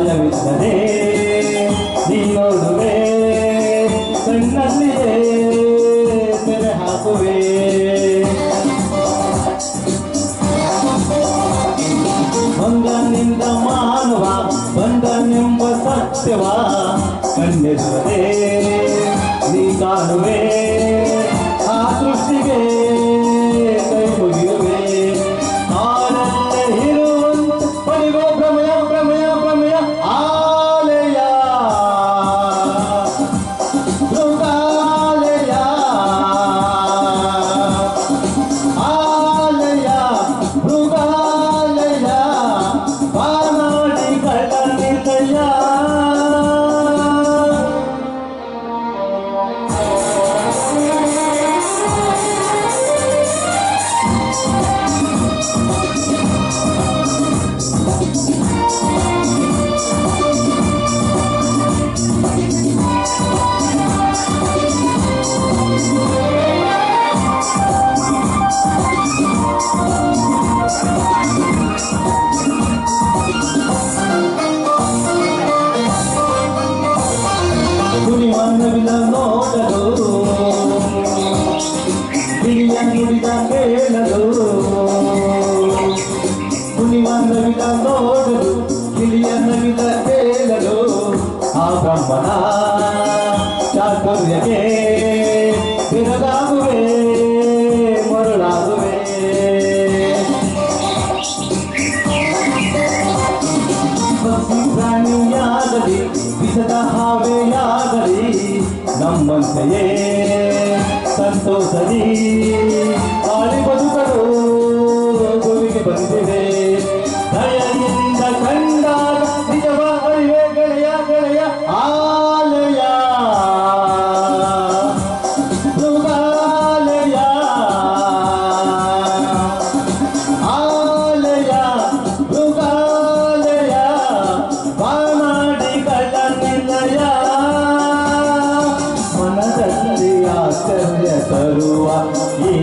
ಭಯವಿಲ್ಲದೆ ನೀ ನೋಡುವೆ ಕಣ್ಣಲ್ಲಿಯೇ ತೆರೆ ಹಾಕುವೆ ಮಂಗನಿಂದ ಮಾನವ ಬಂದನೆಂಬ ಸತ್ಯವ ಕಣ್ಣೆದುರದೆ ನೀ ಕಾಣುವೆ ಆ ಸೃಷ್ಟಿಗೆ ಕೈ ಮುಗಿಯುವೆ ಆನಂದ ಇರುವಂತ ಪಡೆಯುವ ಪ್ರಮೇಯ ಪ್ರಮೇಯ ಪ್ರಮೇಯ ಆಲಯ ಮೃಗಾಲಯ ಆಲಯ ಮೃಗಾಲಯ ಬಾನಾಡಿಗಳ ನಿಲಯ ಕುಣಿವನ್ನವಿದ ನೋಡಲು ಗಿಳಿಯ ನುಡಿದ ಕೇಳಲು ಕುಣಿವನ್ನವಿದ ನೋಡಲು ಗಿಳಿಯ ನವಿದ ಕೇಳಲು ಆ ಬ್ರಹ್ಮನ ಚಾತುರ್ಯಕ್ಕೆ ಬೆರಗಾಗುವೆ ಮರುಳಾಗುವೆ ಪಕ್ಷಿ ಪ್ರಾಣಿಯಾಗಲಿ ವಿಷದ ಹಾವೆಯಾಗಲಿ ನಮ್ಮಂತೆಯೇ ಸಂತೋಷದಿ ಬಾಳಿ ಬದುಕಲು ಗುರಿಗೆ ಬಂದಿದೆ ದಯೆಯಿಂದ ಕಂಡಾಗ ನಿಜವ ಅರಿವೆ ಗೆಳೆಯ ಗೆಳೆಯ ಆಲಯ ಮೃಗಾಲಯ ಆಲಯ ಮೃಗಾಲಯ ಬಾನಾಡಿಗಳ ನಿಲಯ ಮನದಲ್ಲಿ ಆಶ್ಚರ್ಯ ತರುವ ಈ